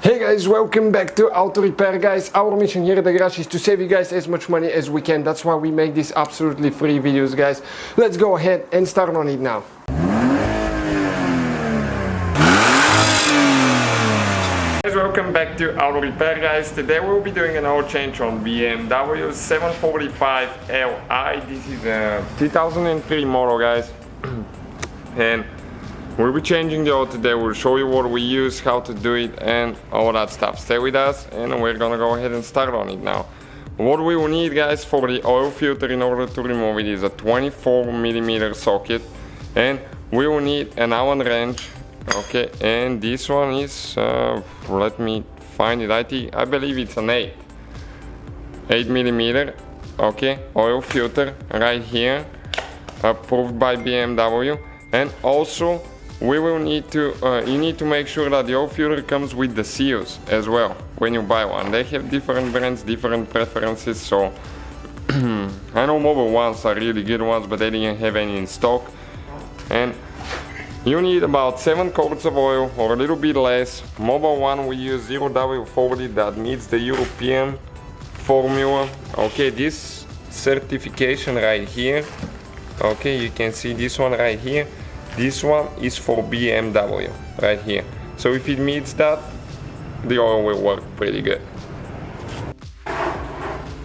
Hey guys, welcome back to Auto Repair guys. Our mission here at the garage is to save you guys as much money as we can. That's why we make these absolutely free videos guys. Let's go ahead and start on it now. Guys, welcome back to Auto Repair guys. Today we'll be doing an oil change on BMW 745 Li. This is a 2003 model guys. And we'll be changing the oil today. We'll show you what we use, how to do it, and all that stuff. Stay with us, and we're gonna go ahead and start on it now. What we will need, guys, for the oil filter in order to remove it is a 24mm socket, and we will need an Allen wrench. Okay, and this one is, let me find it. I believe it's an 8mm. Okay, oil filter right here, approved by BMW, and also we will need to, you need to make sure that the oil filter comes with the seals as well when you buy one. They have different brands, different preferences, so I know mobile ones are really good ones, but they didn't have any in stock. And you need about 7 quarts of oil or a little bit less. Mobile one we use 0W40, that meets the European formula. Okay, this certification right here, okay, you can see this one right here. This one is for BMW, right here. So if it meets that, the oil will work pretty good.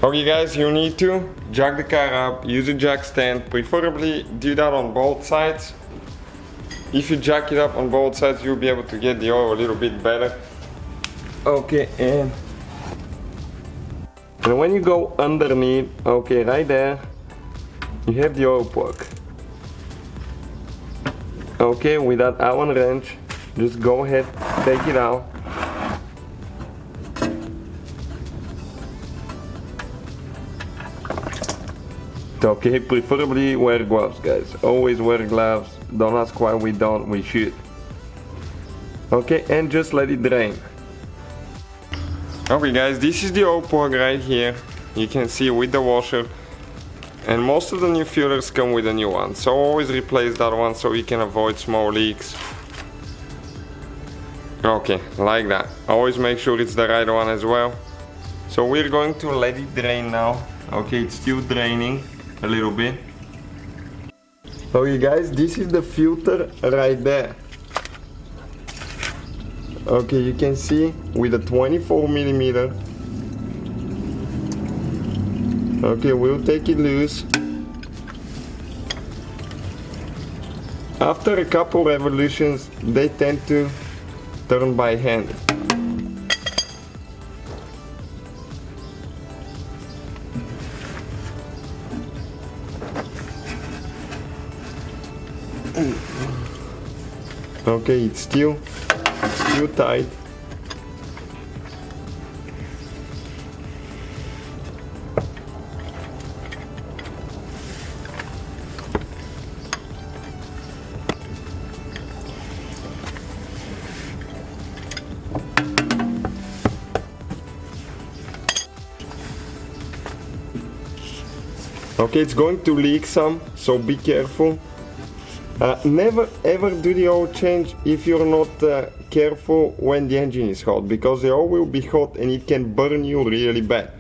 Okay guys, you need to jack the car up, use a jack stand, preferably do that on both sides. If you jack it up on both sides, you'll be able to get the oil a little bit better. Okay, and when you go underneath, okay, right there, you have the oil plug. Okay, with that Allen wrench, just go ahead, take it out. Okay, preferably wear gloves guys, always wear gloves. Don't ask why we don't, we should. Okay, and just let it drain. Okay guys, this is the oil plug right here. You can see with the washer. And most of the new filters come with a new one, so always replace that one so you can avoid small leaks. Okay, like that. Always make sure it's the right one as well. So we're going to let it drain now. Okay, it's still draining a little bit. Okay guys, this is the filter right there. Okay, you can see with a 24mm. Okay, we'll take it loose. After a couple revolutions, they tend to turn by hand. Okay, it's still tight. Okay, it's going to leak some, so be careful. Never ever do the oil change if you're not careful when the engine is hot, because the oil will be hot and it can burn you really bad.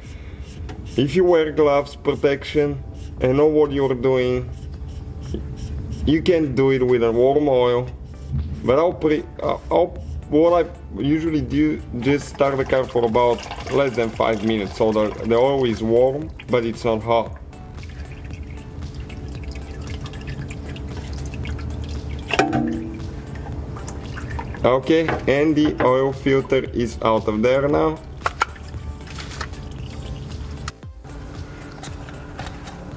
If you wear gloves, protection, and know what you're doing, you can do it with a warm oil. But what I usually do, just start the car for about less than 5 minutes, so the oil is warm, but it's not hot. Okay, and the oil filter is out of there now.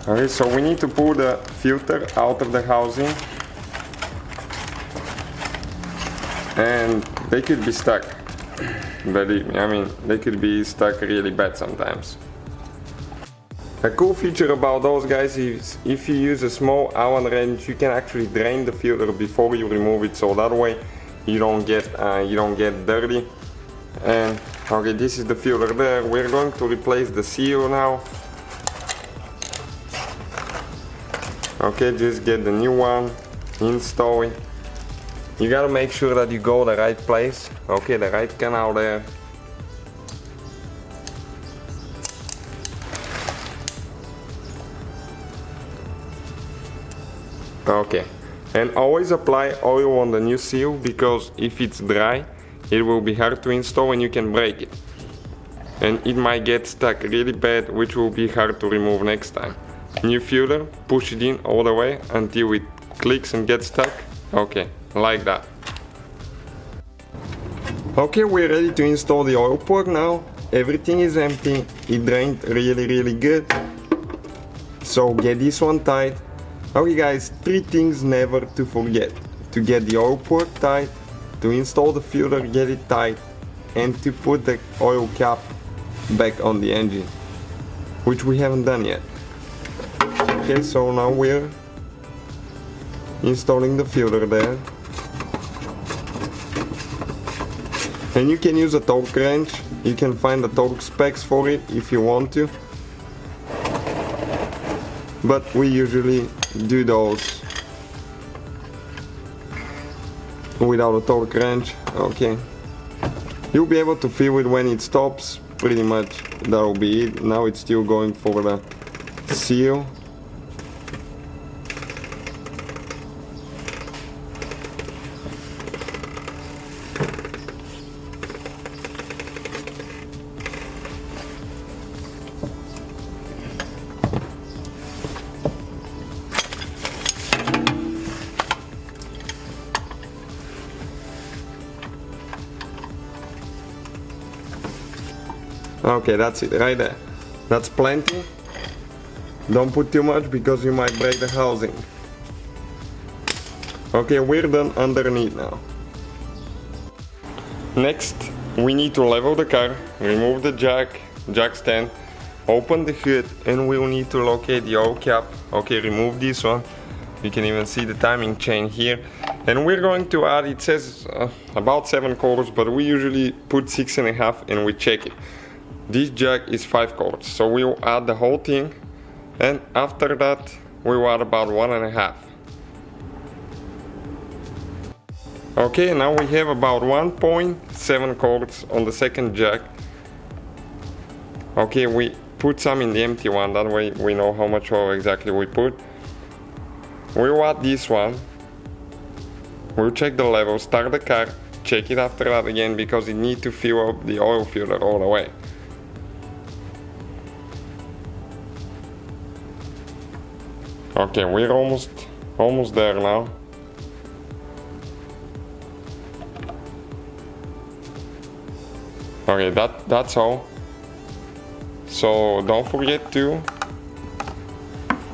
Okay, so we need to pull the filter out of the housing. And they could be stuck. Believe me, I mean, they could be stuck really bad sometimes. A cool feature about those guys is if you use a small Allen wrench, you can actually drain the filter before you remove it, so that way you don't get dirty. And okay, this is the filter there. We're going to replace the seal now. Okay, just get the new one, install it. you gotta make sure that you go the right place. Okay, the right canal there. Okay, and always apply oil on the new seal, because if it's dry, it will be hard to install and you can break it. And it might get stuck really bad, which will be hard to remove next time. New filter, push it in all the way until it clicks and gets stuck. Okay, like that. Okay, we're ready to install the oil port now. Everything is empty, it drained really good. So get this one tight. Okay guys, 3 things never to forget. To get the oil port tight, to install the filter, get it tight, and to put the oil cap back on the engine, which we haven't done yet. Okay, so now we're installing the filter there. And you can use a torque wrench, you can find the torque specs for it if you want to. But we usually do those without a torque wrench. Okay, you'll be able to feel it when it stops. Pretty much that'll be it. Now it's still going for the seal. Okay, that's it right there. That's plenty. Don't put too much because you might break the housing. Okay, we're done underneath now. Next, we need to level the car, remove the jack stand, open the hood, and we'll need to locate the oil cap. Okay, remove this one. You can even see the timing chain here. And we're going to add, it says about 7 quarters, but we usually put 6.5 and we check it. This jack is 5 quarters, so we'll add the whole thing, and after that we'll add about 1.5. Okay, now we have about 1.7 quarters on the second jack. Okay, we put some in the empty one, that way we know how much oil exactly we put. We'll add this one. We'll check the level, start the car, check it after that again because it needs to fill up the oil filter all the way. Okay, we're almost there now. Okay, that's all. So don't forget to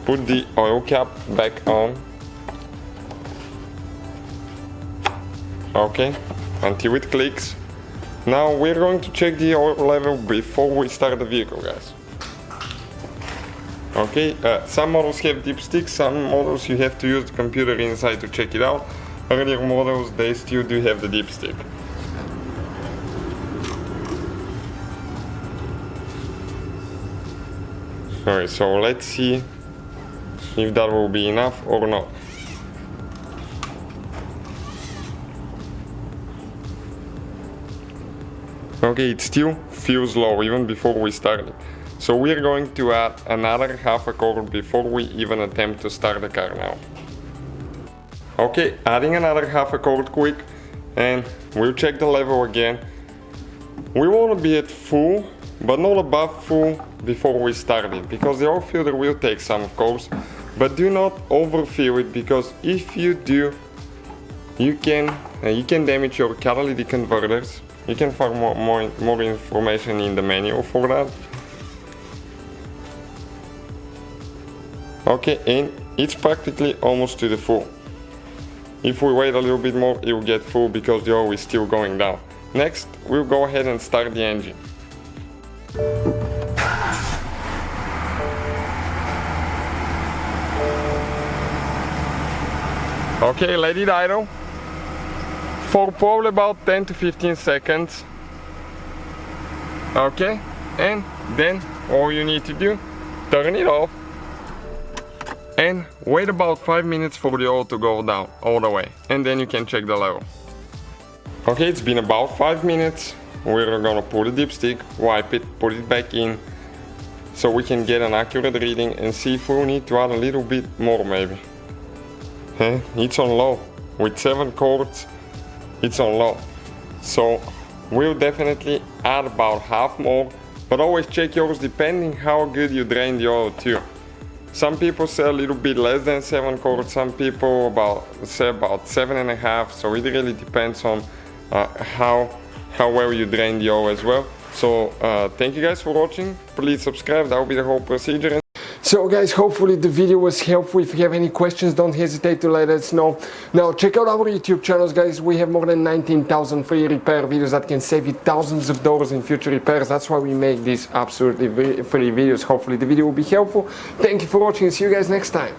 put the oil cap back on. Okay, until it clicks. Now we're going to check the oil level before we start the vehicle, guys. Okay, some models have dipsticks, some models you have to use the computer inside to check it out. Earlier models, they still do have the dipstick. Alright, so let's see if that will be enough or not. Okay, it still feels low even before we started. So we're going to add another half a quart before we even attempt to start the car now. Okay, adding another half a quart quick, and we'll check the level again. We want to be at full, but not above full before we start it, because the oil filter will take some, of course, but do not overfill it, because if you do, you can damage your catalytic converters. You can find more information in the manual for that. Okay, and it's practically almost to the full. If we wait a little bit more, it will get full because the oil is still going down. Next, we'll go ahead and start the engine. Okay, let it idle for probably about 10 to 15 seconds. Okay, and then all you need to do, turn it off and wait about 5 minutes for the oil to go down all the way, and then you can check the level. Okay, it's been about 5 minutes. We're gonna pull the dipstick, wipe it, put it back in, so we can get an accurate reading and see if we need to add a little bit more maybe. It's on low. With 7 quarts, it's on low. So we'll definitely add about half more, but always check yours depending how good you drain the oil too. Some people say a little bit less than 7 quarts, some people say about 7.5, so it really depends on how well you drain the oil as well. So thank you guys for watching. Please subscribe, that will be the whole procedure. So guys, hopefully the video was helpful. If you have any questions, don't hesitate to let us know. Now check out our YouTube channels, guys. We have more than 19,000 free repair videos that can save you thousands of dollars in future repairs. That's why we make these absolutely free videos. Hopefully the video will be helpful. Thank you for watching and see you guys next time.